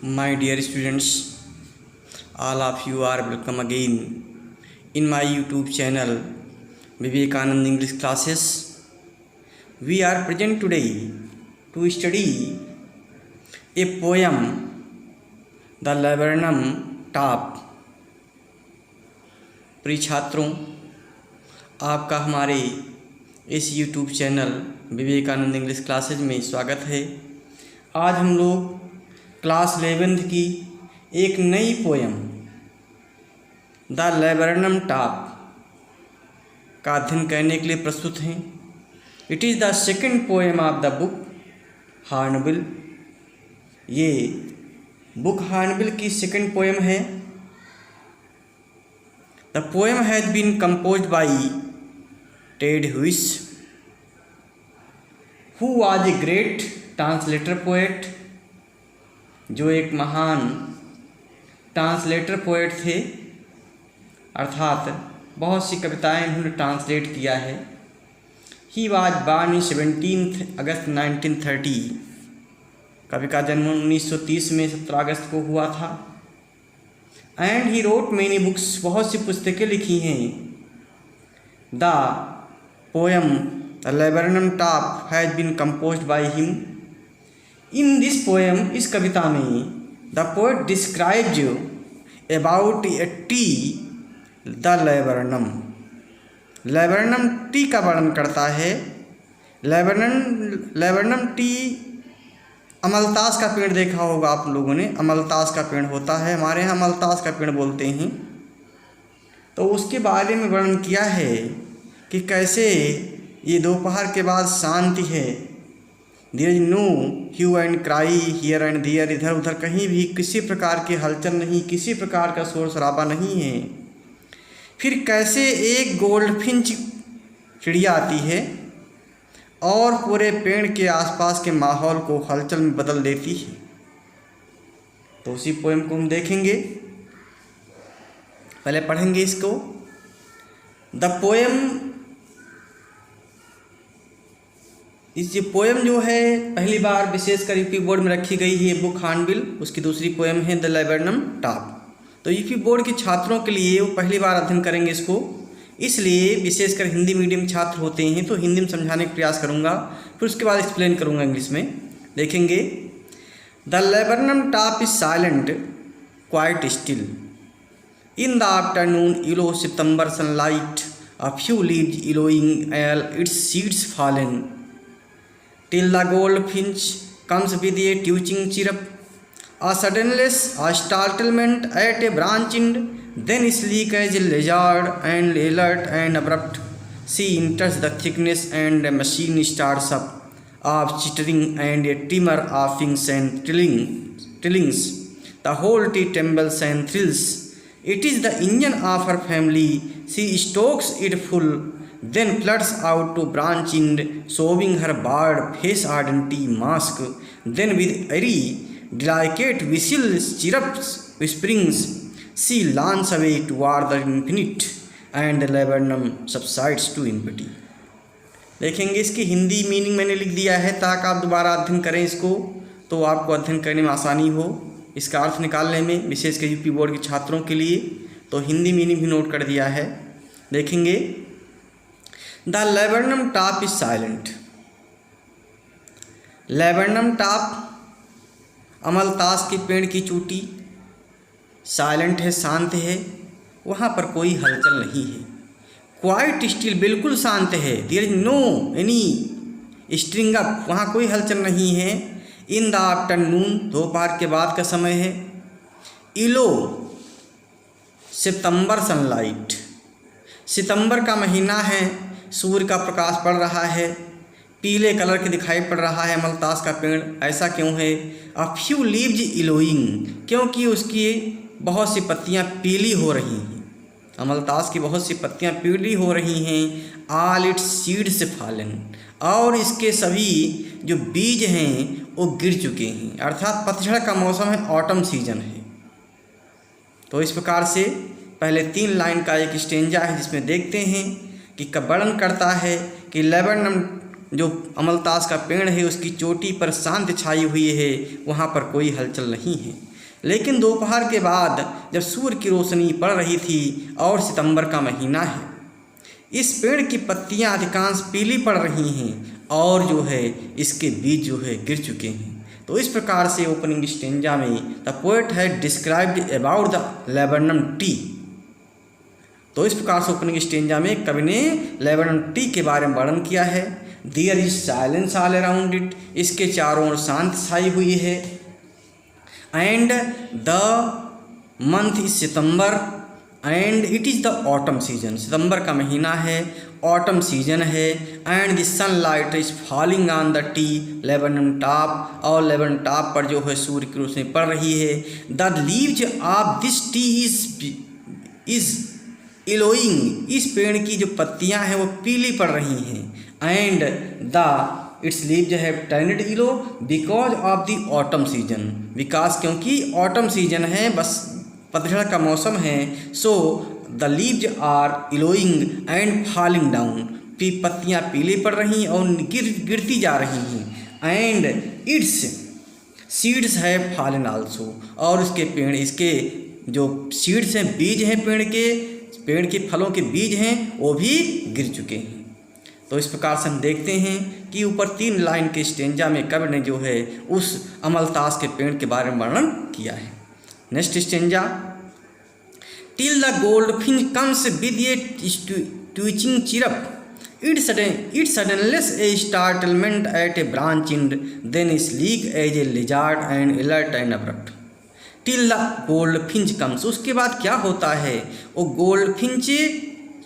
My dear students, all of you are welcome again in my YouTube channel Vivekanand English Classes. We are present today to study a poem, The Laburnum Top. प्रिय छात्रों, आपका हमारे इस YouTube channel Vivekananda English classes में स्वागत है। आज हम लोग क्लास 11th की एक नई पोएम द लैबरनम टॉप का अध्ययन करने के लिए प्रस्तुत हैं। It is the second poem of the book Hornbill. ये बुक हॉर्नबिल की सेकंड पोएम है। The poem has been composed by Ted Hughes, who was a great translator poet, जो एक महान ट्रांसलेटर पोएट थे, अर्थात बहुत सी कविताएं उन्होंने ट्रांसलेट किया है। ही वाज बॉर्न इन 17 अगस्त 1930। कवि का जन्म 1930 में 17 अगस्त को हुआ था। And he wrote many books, बहुत सी पुस्तकें लिखी हैं। The poem the laburnum top has been composed by him. In this poem, इस कविता में the poet describes about a tree the laburnum. Laburnum tree का वर्णन करता है। लैबरनम टी, अमलतास का पेड़ देखा होगा आप लोगों ने। अमलतास का पेड़ होता है, हमारे यहाँ अमलतास का पेड़ बोलते हैं। तो उसके बारे में वर्णन किया है कि कैसे ये दोपहर के बाद शांति है। There is no hue and cry here and there, इधर उधर कहीं भी किसी प्रकार की हलचल नहीं, किसी प्रकार का शोर शराबा नहीं है। फिर कैसे एक गोल्डफिंच चिड़िया आती है और पूरे पेड़ के आसपास के माहौल को हलचल में बदल देती है। तो उसी पोएम को हम देखेंगे। पहले पढ़ेंगे इसको। द पोएम, ये पोएम जो है पहली बार विशेषकर यूपी बोर्ड में रखी गई है बुक हॉर्नबिल। उसकी दूसरी पोएम है द लैबरनम टॉप। तो यूपी बोर्ड के छात्रों के लिए वो पहली बार अध्ययन करेंगे इसको, इसलिए विशेषकर हिंदी मीडियम छात्र होते हैं तो हिंदी में समझाने का प्रयास करूँगा, फिर उसके बाद एक्सप्लेन करूँगा इंग्लिश में। देखेंगे। The laburnum top is silent, quite still in the afternoon yellow September sunlight, a few leaves yellowing all its seeds fallen, till the goldfinch comes with a twitching chirrup, a suddenless a startlement at a branch end, then sleek as a lizard and alert and abrupt, she enters the thickness and a machine starts up, of chittering and a tremor of wings and trillings. The whole tree trembles and thrills. It is the engine of her family. She stokes it full, then floods out to branch end, showing her barred face ardently mask. Then with airy, delicate whistles, chirrups, whisperings, she launches away toward the infinite, and the laburnum subsides to empty. देखेंगे इसकी Hindi meaning मैंने लिख दिया है ताकि आप दोबारा अध्ययन करें इसको, तो आपको अध्ययन करने में आसानी हो, इसका अर्थ निकालने में, विशेषकर यूपी बोर्ड के छात्रों के लिए। तो हिंदी मीनिंग भी नोट कर दिया है। देखेंगे। The laburnum top is silent. Laburnum top, अमलतास के पेड़ की चोटी, साइलेंट है, शांत है, वहाँ पर कोई हलचल नहीं है। क्वाइट स्टिल, बिल्कुल शांत है। There is no any stirring up, वहाँ कोई हलचल नहीं है। इन द आफ्टरनून, दोपहर के बाद का समय है। येलो, सितंबर सनलाइट, सितंबर का महीना है, सूर्य का प्रकाश पड़ रहा है, पीले कलर के दिखाई पड़ रहा है अमलतास का पेड़। ऐसा क्यों है? अ फ्यू लीव्स yellowing, क्योंकि उसकी बहुत सी पत्तियां पीली हो रही हैं। अमलतास की बहुत सी पत्तियां पीली हो रही हैं। ऑल इट्स सीड्स फॉलन, और इसके सभी जो बीज हैं वो गिर चुके हैं। अर्थात पतझड़ का मौसम है, ऑटम सीजन है। तो इस प्रकार से पहले 3 लाइन का एक स्टेंजा है जिसमें देखते हैं कि वर्णन करता है कि लैबरनम जो अमलतास का पेड़ है उसकी चोटी पर शांति छाई हुई है, वहाँ पर कोई हलचल नहीं है। लेकिन दोपहर के बाद जब सूर्य की रोशनी पड़ रही थी और सितंबर का महीना है, इस पेड़ की पत्तियां अधिकांश पीली पड़ रही हैं और जो है इसके बीज जो है गिर चुके हैं। तो इस प्रकार से ओपनिंग स्टेंजा में the poet had described about the laburnum T. तो इस प्रकार से ओपनिंग स्टेंजा में कवि ने लेबनम टी के बारे में वर्णन किया है। There is silence all around it, इसके चारों ओर शांति छाई हुई है। And the month is September and it is the autumn season, सितंबर का महीना है, ऑटम सीजन है। And the sunlight is falling on the tree laburnum top, और लेबनम टॉप पर जो है सूर्य की रोशनी पड़ रही है। The leaves of this tree is yellowing, इस पेड़ की जो पत्तियां हैं वो पीली पड़ रही हैं। And the its leaves have turned yellow because of the autumn season, विकास क्योंकि ऑटम सीजन है, बस पतझड़ का मौसम है। So the leaves are yellowing and falling down, पत्तियाँ पीली पड़ रही और गिरती जा रही हैं। And its seeds have fallen also, और इसके जो सीड्स हैं, बीज हैं पेड़ के फलों के बीज हैं, वो भी गिर चुके हैं। तो इस प्रकार से हम देखते हैं कि ऊपर 3 लाइन के स्टेंजा में कवि ने जो है उस अमलतास के पेड़ के बारे में वर्णन किया है। Next stanza, till the goldfinch comes with a twitching chirp, it suddenness a startlement at a branch and then sleek as a lizard and alert and abrupt. Till the goldfinch comes, उसके बाद क्या होता है, वो goldfinch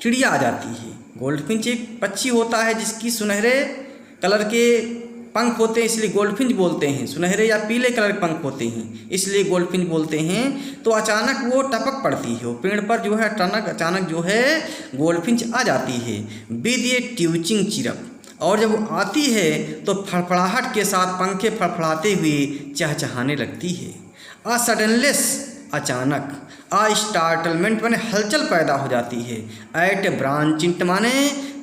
चिड़िया आ जाती है। Goldfinch एक पक्षी होता है जिसकी सुनहरे कलर के पंख होते हैं, इसलिए गोल्डफिंच बोलते हैं। सुनहरे या पीले कलर के पंख होते हैं, इसलिए गोल्डफिंच बोलते हैं। तो अचानक वो टपक पड़ती है, वो पेड़ पर जो है अचानक जो है गोल्डफिंच आ जाती है। विद ए ट्विचिंग चिरप, और जब वो आती है तो फड़फड़ाहट के साथ पंखे फड़फड़ाते हुए चहचहाने लगती है। आ सडनलेस, अचानक, आ स्टार्टलमेंट माने हलचल पैदा हो जाती है। एट ब्रांचिंट माने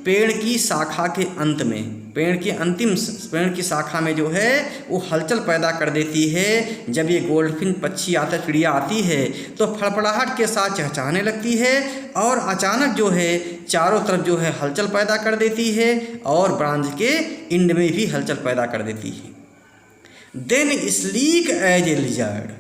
पेड़ की शाखा के अंत में, पेड़ की शाखा में जो है वो हलचल पैदा कर देती है। जब ये गोल्डफिन पक्षी आता, चिड़िया आती है तो फड़फड़ाहट के साथ चहचहाने लगती है और अचानक जो है चारों तरफ जो है हलचल पैदा कर देती है और ब्रांच के इंड में भी हलचल पैदा कर देती है। Then sleek as a lizard,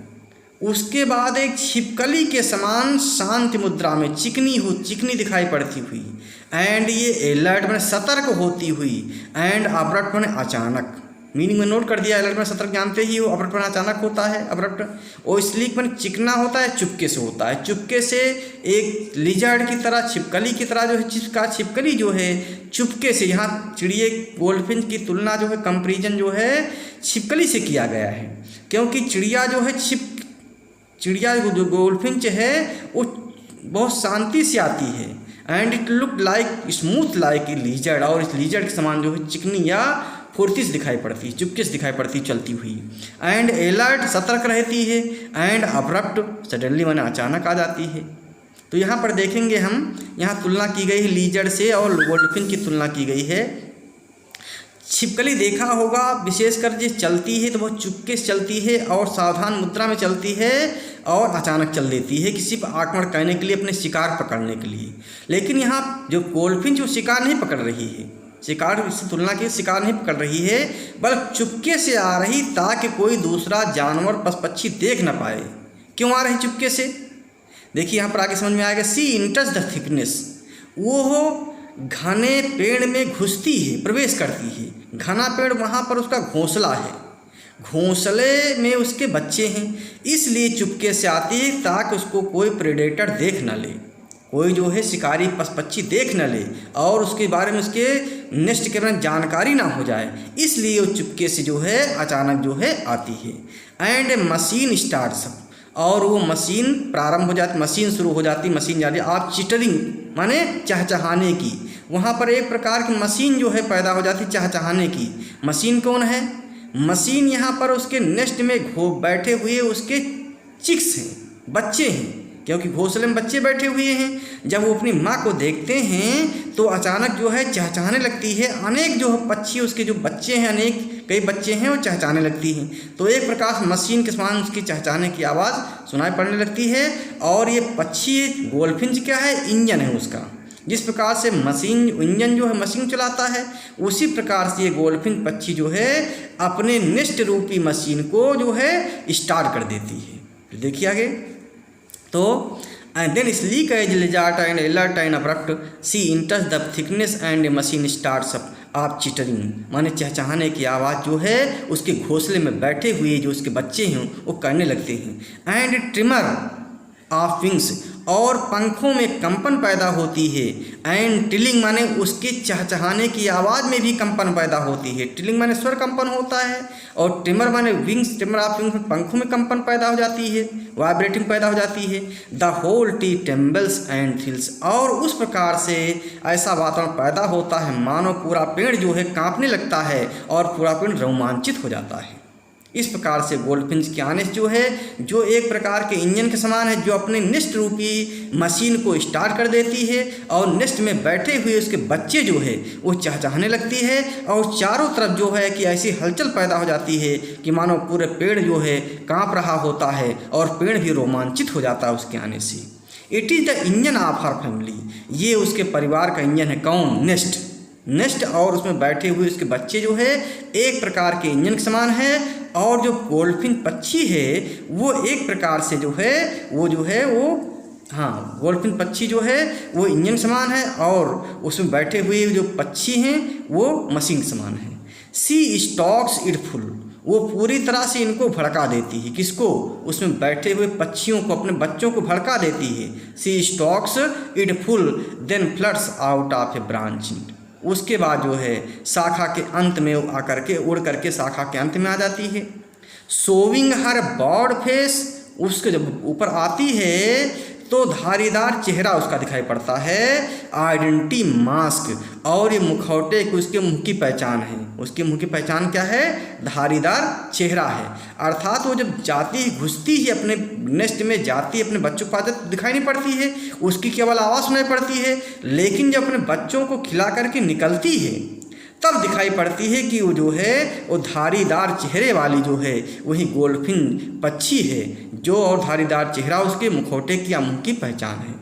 उसके बाद एक छिपकली के समान शांत मुद्रा में चिकनी दिखाई पड़ती हुई। एंड ये अलर्ट मैंने सतर्क होती हुई। एंड अब्रप्ट मैंने अचानक, मीनिंग में नोट कर दिया। अलर्ट में सतर्क जानते ही हो, अब्रप्ट में अचानक होता है। अब्रप्ट और स्लीक मैंने चिकना होता है, चुपके से होता है। चुपके से एक लिजर्ड की तरह, छिपकली की तरह जो है छिपकली जो है चुपके से, यहाँ चिड़िए गोल्डफिंच की तुलना जो है कंपेरिजन जो है छिपकली से किया गया है, क्योंकि चिड़िया जो है जो गोल्डफिंच है वो बहुत शांति से आती है। And it look like smooth like a lizard, और इस लिजर्ड के समान जो है चिकनी या फुर्ती से दिखाई पड़ती है, चुपके से दिखाई पड़ती चलती हुई। एंड अलर्ट, सतर्क रहती है। एंड अब्रप्ट, सडनली माने अचानक आ जाती है। तो यहाँ पर देखेंगे हम, यहाँ तुलना की गई है लिजर्ड से और गोल्डफिन की तुलना की गई है। छिपकली देखा होगा, विशेषकर जो चलती है तो बहुत चुपके से चलती है और सावधान मुद्रा में चलती है और अचानक चल देती है किसी पर आक्रमण करने के लिए, अपने शिकार पकड़ने के लिए। लेकिन यहाँ जो गोल्डफिंच वो शिकार नहीं पकड़ रही है, शिकार इससे तुलना की शिकार नहीं पकड़ रही है, बल्कि चुपके से आ रही ताकि कोई दूसरा जानवर पक्षी देख ना पाए। क्यों आ रही चुपके से, देखिए यहाँ पर आगे समझ में आएगा। सी इंटर्स द थिकनेस, वो घने पेड़ में घुसती है, प्रवेश करती है। घना पेड़, वहाँ पर उसका घोंसला है, घोंसले में उसके बच्चे हैं, इसलिए चुपके से आती है ताकि उसको कोई प्रेडेटर देख न ले, कोई जो है शिकारी पक्षी देख न ले और उसके बारे में उसके नेस्ट के बारे में जानकारी ना हो जाए, इसलिए वो चुपके से जो है अचानक जो है आती है। एंड मशीन स्टार्ट्स, और वो मशीन प्रारंभ हो जाती, मशीन शुरू हो जाती, मशीन जाती। आप चिटरिंग माने चहचहाने की, वहाँ पर एक प्रकार की मशीन जो है पैदा हो जाती चहचहाने की। मशीन कौन है, मशीन यहाँ पर उसके नेस्ट में बैठे हुए उसके चिक्स हैं, बच्चे हैं, क्योंकि घोंसले में बच्चे बैठे हुए हैं। जब वो अपनी माँ को देखते हैं तो अचानक जो है चहचहाने लगती है। अनेक जो पक्षी उसके जो बच्चे हैं, अनेक कई बच्चे हैं, वो चहचहाने लगती हैं। तो एक प्रकार से मशीन के समान उसकी चहचहाने की आवाज़ सुनाई पड़ने लगती है। और ये पक्षी गोल्डफिंच क्या है, इंजन है उसका। जिस प्रकार से मशीन इंजन जो है मशीन चलाता है, उसी प्रकार से ये गोल्डफिंच पक्षी जो है अपने नेस्ट रूपी मशीन को जो है स्टार्ट कर देती है। देखिए आगे, तो and then sleek as lizard and alert and abrupt she enters the thickness and machine starts up of chittering, माने चहचहाने की आवाज़ जो है उसके घोंसले में बैठे हुए जो उसके बच्चे हैं वो करने लगते हैं। एंड ट्रिमर ऑफ विंग्स, और पंखों में कंपन पैदा होती है। एंड टिलिंग माने उसके चहचहाने की आवाज़ में भी कंपन पैदा होती है। टिलिंग माने स्वर कंपन होता है, और ट्रिमर माने विंग्स, ट्रिमर ऑफ विंग्स में पंखों में कंपन पैदा हो जाती है, वाइब्रेटिंग पैदा हो जाती है। The whole tree trembles and thrills, और उस प्रकार से ऐसा वातावरण पैदा होता है मानो पूरा पेड़ जो है कांपने लगता है और पूरा पेड़ रोमांचित हो जाता है। इस प्रकार से गोल्डफिंच के आने से जो है, जो एक प्रकार के इंजन के समान है, जो अपने नेस्ट रूपी मशीन को स्टार्ट कर देती है और नेस्ट में बैठे हुए उसके बच्चे जो है वो चहचहाने लगती है, और चारों तरफ जो है कि ऐसी हलचल पैदा हो जाती है कि मानो पूरे पेड़ जो है कांप रहा होता है और पेड़ भी रोमांचित हो जाता है उसके आने से। It is the engine of her family, ये उसके परिवार का इंजन है। कौन? नेस्ट। नेस्ट और उसमें बैठे हुए उसके बच्चे जो है एक प्रकार के इंजन के समान है, और जो गोल्डफिंच पक्षी है वो एक प्रकार से जो है वो गोल्डफिंच पक्षी जो है वो इंजन समान है, और उसमें बैठे हुए जो पक्षी हैं वो मशीन समान है। सी स्टॉक्स इट फुल, वो पूरी तरह से इनको भड़का देती है। किसको? उसमें बैठे हुए पक्षियों को, अपने बच्चों को भड़का देती है। She stokes it full then floods out of a branch, उसके बाद जो है शाखा के अंत में आकर के उड़ करके शाखा के अंत में आ जाती है। शोविंग हर बॉड फेस, उसके जब ऊपर आती है तो धारीदार चेहरा उसका दिखाई पड़ता है। आइडेंटिटी मास्क, और ये मुखौटे की उसके मुंह की पहचान है। उसके मुंह की पहचान क्या है? धारीदार चेहरा है। अर्थात वो जब जाती है, घुसती है अपने नेस्ट में, जाती है अपने बच्चों को पाती तो दिखाई नहीं पड़ती है, उसकी केवल आवाज़ सुनाई पड़ती है। लेकिन जब अपने बच्चों को खिला करके निकलती है तब दिखाई पड़ती है कि वो जो है वो धारीदार चेहरे वाली जो है वही गोल्डफिंच पक्षी है, जो और धारीदार चेहरा उसके मुखौटे की या मुंह की पहचान है।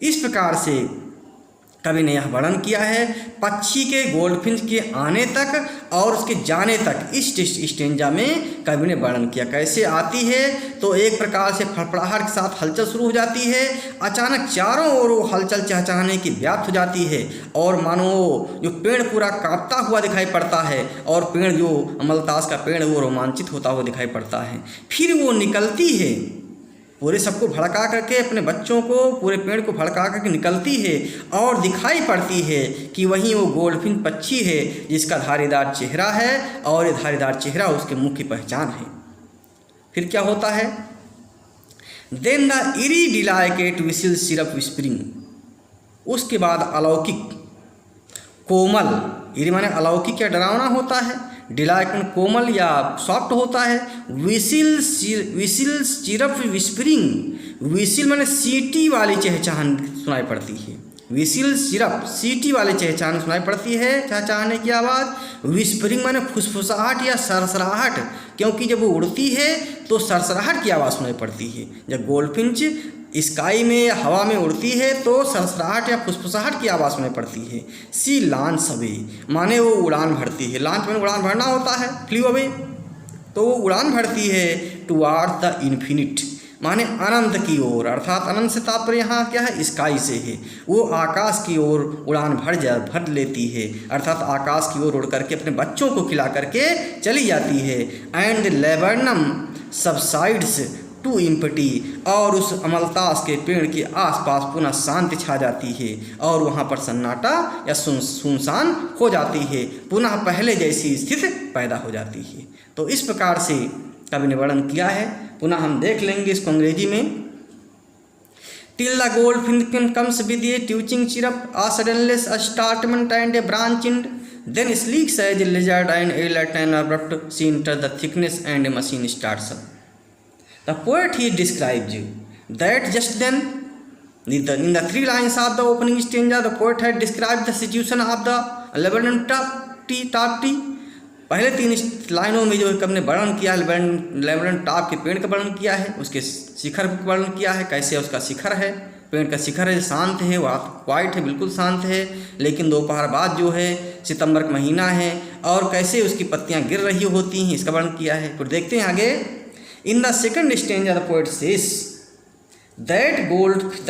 इस प्रकार से कवि ने यह वर्णन किया है पक्षी के गोल्डफिंच के आने तक और उसके जाने तक। इस स्टेंजा में कवि ने वर्णन किया कैसे आती है, तो एक प्रकार से फड़फड़ाहट के साथ हलचल शुरू हो जाती है। अचानक चारों ओर वो हलचल चहचहाने की व्याप्त हो जाती है, और मानो जो पेड़ पूरा कांपता हुआ दिखाई पड़ता है, और पेड़ जो अमलतास का पेड़ वो रोमांचित होता हुआ दिखाई पड़ता है। फिर वो निकलती है, पूरे सबको भड़का करके, अपने बच्चों को, पूरे पेड़ को भड़का करके निकलती है, और दिखाई पड़ती है कि वहीं वो गोल्डफिंच पक्षी है जिसका धारीदार चेहरा है, और ये धारीदार चेहरा उसके मुख की पहचान है। फिर क्या होता है? Then the eri डिलाइकेट whistle syrup whispering, उसके बाद अलौकिक कोमल, इरी माने अलौकिक या डरावना होता है, डिलाइकेट कोमल या सॉफ्ट होता है। विसिल सिरप विस्परिंग, विसिल माने सीटी वाली चहचहान सुनाई पड़ती है। विसिल सिरप सीटी वाली चहचहान सुनाई पड़ती है, चहचहाने की आवाज़। विस्परिंग माने फुसफुसाहट या सरसराहट, क्योंकि जब वो उड़ती है तो सरसराहट की आवाज़ सुनाई पड़ती है। जब गोल्डफिंच स्काई में या हवा में उड़ती है तो सरसराहट या फुसफुसाहट की आवाज़ सुनाई पड़ती है। सी लॉन्च अवे, माने वो उड़ान भरती है। लॉन्च में उड़ान भरना होता है, फ्ली अवे, तो वो उड़ान भरती है टुवार्ड द इन्फिनिट, माने अनंत की ओर। अर्थात अनंत से तात्पर्य यहाँ क्या है? स्काई से है। वो आकाश की ओर उड़ान भर लेती है, अर्थात आकाश की ओर उड़ करके अपने बच्चों को खिला करके चली जाती है। And laburnum subsides to empty, और उस अमलतास के पेड़ के आसपास पुनः शांति छा जाती है, और वहाँ पर सन्नाटा या सुनसान हो जाती है, पुनः पहले जैसी स्थिति पैदा हो जाती है। तो इस प्रकार से कवि ने वर्णन किया है। पुनः हम देख लेंगे इसको अंग्रेजी में। Till the goldfinch comes with a twitching chirp, a suddenness a startlement and a branch end, then sleeks as a lizard and alert and abrupt she enters the thickness and a machine starts up. The poet he describes that just then in the 3 lines of the opening stanza the poet had described the situation of the laburnum top tree। पहले 3 लाइनों में जो है हमने वर्णन किया लेबरन top के पेड़ का वर्णन किया है, उसके शिखर का वर्णन किया है, कैसे उसका शिखर है, पेड़ का शिखर है, शांत है, वो वाइट है, बिल्कुल शांत है, लेकिन दोपहर बाद जो है सितंबर का महीना है और कैसे उसकी पत्तियां गिर रही होती हैं, इसका वर्णन किया है। फिर देखते हैं आगे। In the second stanza the poet says that the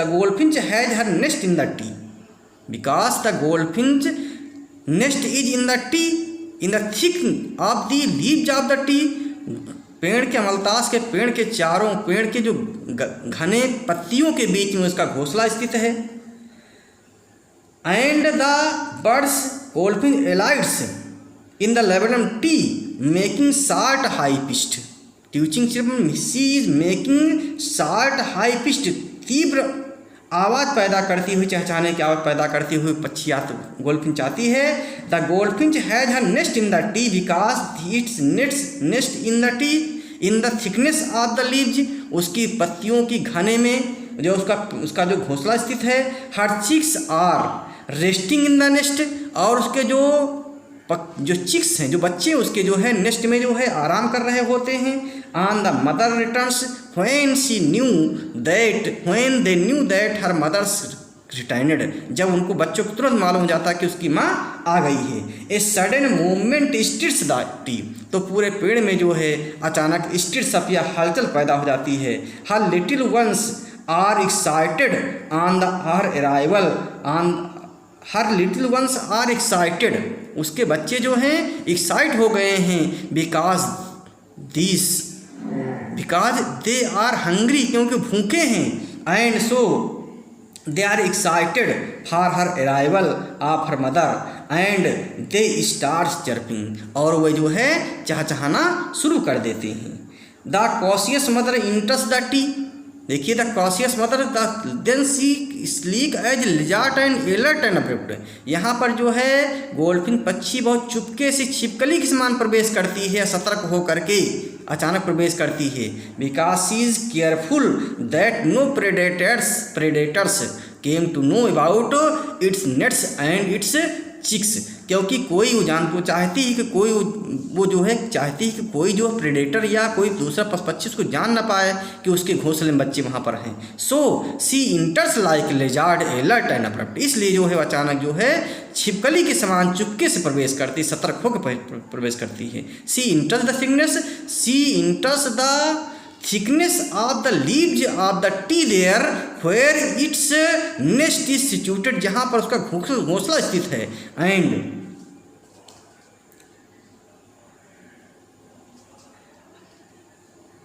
goldfinch has her nest in the T because the goldfinch nest is in the T in the thick of the leaves of the T. पेड़ के अमलतास के पेड़ के चारों पेड़ के जो घने पत्तियों के बीच में उसका घोंसला स्थित है। And the birds goldfinch alights in the laburnum tree making sharp high pitched teaching children she is making sharp high pitched तीव्र आवाज़ पैदा करती हुई, चहचहाने की आवाज़ पैदा करती हुई पक्षी गोल्डफिंच आती है। The goldfinch has her nest in the T because its nest in the T in the thickness of the leaves. उसकी पत्तियों की घने में जो उसका जो घोंसला स्थित है। Her chicks are resting in the nest और उसके जो चिक्स हैं, जो बच्चे उसके जो है नेस्ट में जो है आराम कर रहे होते हैं। On the mother returns when they knew that her mother's returned. जब उनको बच्चों को तुरंत मालूम हो जाता है कि उसकी माँ आ गई है। A sudden movement stirs the tree तो पूरे पेड़ में जो है अचानक स्टिर्स अप या हलचल पैदा हो जाती है। Her little ones are excited on the her arrival her little ones are excited उसके बच्चे जो हैं एक्साइट हो गए हैं। बिकॉज दे आर हंग्री क्योंकि भूखे हैं। And so they are excited for her arrival of her mother and they start chirping और वह जो है चहचहाना शुरू कर देते हैं। The cautious mother enters the tree देखिए the cautious mother then she sleek as lizard and alert and abrupt. यहाँ पर जो है गोल्डफिन पक्षी बहुत चुपके से छिपकली के समान प्रवेश करती है, सतर्क होकर के अचानक प्रवेश करती है। Because she is careful that no predators came to know about its nests and its chicks क्योंकि कोई वो चाहती है कि कोई वो जो है चाहती है कि कोई जो प्रेडेटर या कोई दूसरा पक्षी उसको जान ना पाए कि उसके घोंसले में बच्चे वहाँ पर हैं। So she enters like lizard alert and abrupt इसलिए जो है अचानक जो है छिपकली के समान चुपके से प्रवेश करती है, सतर्क होकर प्रवेश करती है। She enters the thickness of the leaves of the tea there where its nest is situated जहाँ पर उसका घोंसला स्थित है। and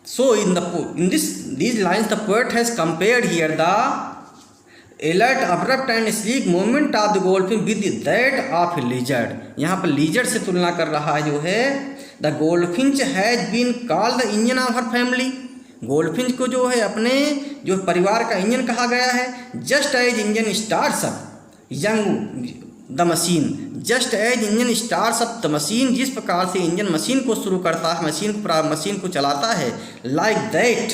so in these lines the poet has compared here the alert abrupt and sleek movement of the goldfinch with that of a lizard। यहाँ पर lizard से तुलना कर रहा है जो है। the goldfinch has been called the engine of her family goldfinch को जो है अपने जो परिवार का इंजन कहा गया है। Just as engine starts up young the machine just as engine starts up the machine जिस प्रकार से इंजन मशीन को शुरू करता है, मशीन को चलाता है। Like that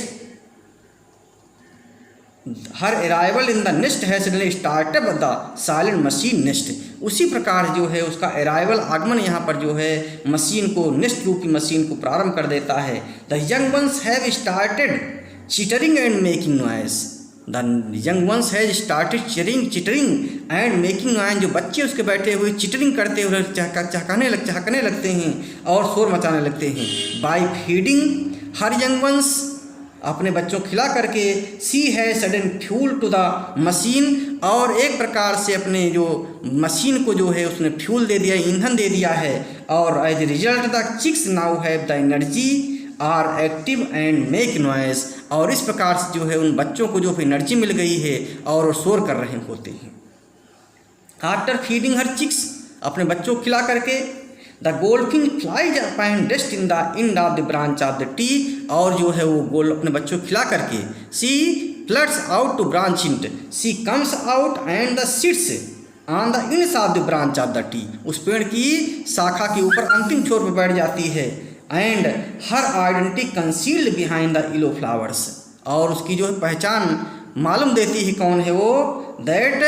her arrival in the nest has startup the silent machine nest उसी प्रकार जो है उसका अराइवल आगमन यहाँ पर जो है मशीन को नेस्ट रूपी मशीन को प्रारंभ कर देता है। The young ones have started chittering and making noise the young ones has started chittering and making noise जो बच्चे उसके बैठे हुए चिटरिंग करते हुए चहकने लगते हैं और शोर मचाने लगते हैं। By feeding her young ones अपने बच्चों खिला करके सी है sudden fuel to the machine और एक प्रकार से अपने जो मशीन को जो है उसने फ्यूल दे दिया, ईंधन दे दिया है। और as a result the chicks now have the energy are active and make noise और इस प्रकार से जो है उन बच्चों को जो एनर्जी मिल गई है और वो शोर कर रहे होते हैं। आफ्टर फीडिंग हर चिक्स अपने बच्चों को खिला करके the goldfinch flies up and rest in the end of the branch of the tree और जो है वो अपने बच्चों को खिला करके she floods out to branch end she comes out and the sits on the ends of the branch of the tree उस पेड़ की शाखा के ऊपर अंतिम छोर पर बैठ जाती है। And her identity concealed behind the yellow flowers और उसकी जो है पहचान मालूम देती है कौन है वो, that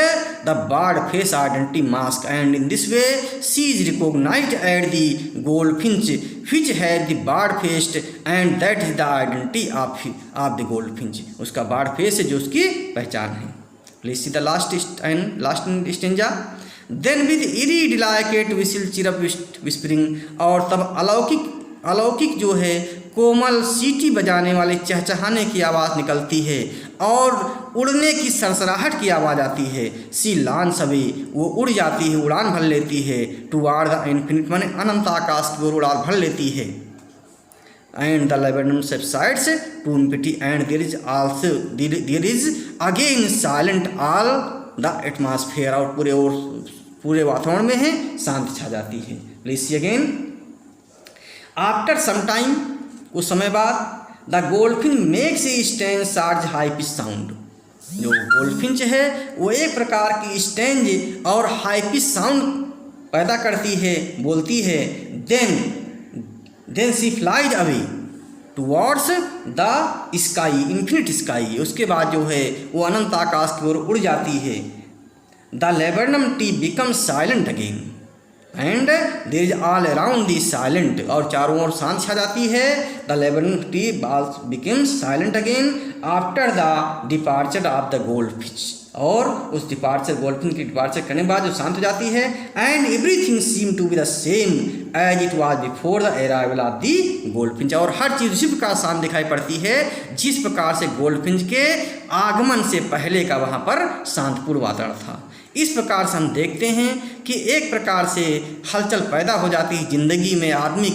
the bird face identity mask and in this way she is recognized at the goldfinch which had the bird faced and that is the identity of the goldfinch। उसका बर्ड फेस है जो उसकी पहचान है। Please see the last stanza. Then with eerie delicate whistle chirp whispering, और तब अलौकिक जो है कोमल सीटी बजाने वाले चहचहाने की आवाज़ निकलती है और उड़ने की सरसराहट की आवाज़ आती है। सी लॉन्च अवे, वो उड़ जाती है, उड़ान भर लेती है। टुवार्ड द इन्फिनिट, माने अनंत आकाश की ओर उड़ान भर लेती है। And the laburnum subsides to empty and there is again silent all the atmosphere, और पूरे वातावरण में है शांति छा जाती है। Please see again. After some time, कुछ समय बाद, the goldfinch makes a strange sharp high pitch sound. जो गोल्डफिंच है वो एक प्रकार की स्ट्रेंज और हाई पिच साउंड पैदा करती है, बोलती है। Then she flies away towards the sky, infinite sky. उसके बाद जो है वो अनंत आकाश की ओर उड़ जाती है। The laburnum tree become silent again and there is all around the silent, और चारों ओर शांति छा जाती है। The laburnum tree become silent again after the departure of the goldfish, और उस गोल्डफिश की डिपार्चर करने के बाद जो शांत हो जाती है। And everything seem to be the same as it was before the arrival of the goldfinch, और हर चीज़ उसी प्रकार शांत दिखाई पड़ती है जिस प्रकार से गोल्डफिंच के आगमन से पहले का वहाँ पर शांतपूर्ण वातावरण था। इस प्रकार से हम देखते हैं कि एक प्रकार से हलचल पैदा हो जाती है ज़िंदगी में, आदमी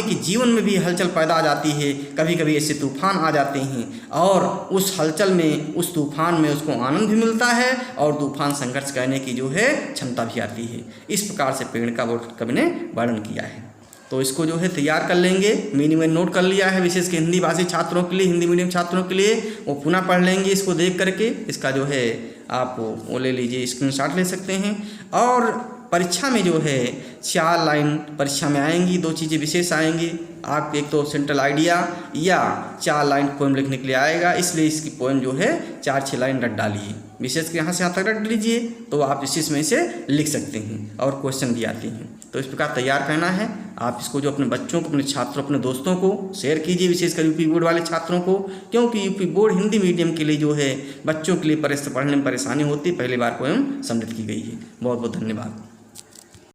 के जीवन में भी हलचल पैदा आ जाती है। कभी कभी ऐसे तूफान आ जाते हैं और उस हलचल में, उस तूफान में उसको आनंद भी मिलता है और तूफान संघर्ष करने की जो है क्षमता भी आती है। इस प्रकार से पेड़ का कवि ने वर्णन किया है। तो इसको जो है तैयार कर लेंगे, मैंने नोट कर लिया है, विशेष के हिंदी भाषी छात्रों के लिए, हिंदी मीडियम छात्रों के लिए वो पुनः पढ़ लेंगे इसको देख करके। इसका जो है आप वो ले लीजिए, स्क्रीनशॉट ले सकते हैं। और परीक्षा में जो है 4 लाइन परीक्षा में आएंगी, 2 चीज़ें विशेष आएंगी। आप एक तो सेंट्रल आइडिया या 4 लाइन पोएम लिखने के लिए आएगा, इसलिए इसकी पोएम जो है 4-6 लाइन रट डालिए। विशेष के यहाँ से यहाँ तक रट लीजिए तो आप इसी में से लिख सकते हैं और क्वेश्चन भी आते हैं। तो इस प्रकार तैयार करना है। आप इसको जो अपने बच्चों को, अपने छात्रों, अपने दोस्तों को शेयर कीजिए, विशेषकर यूपी बोर्ड वाले छात्रों को, क्योंकि यूपी बोर्ड हिंदी मीडियम के लिए जो है बच्चों के लिए पढ़ने में परेशानी होती है। पहली बार पोएम समृद्ध की गई है। बहुत बहुत धन्यवाद।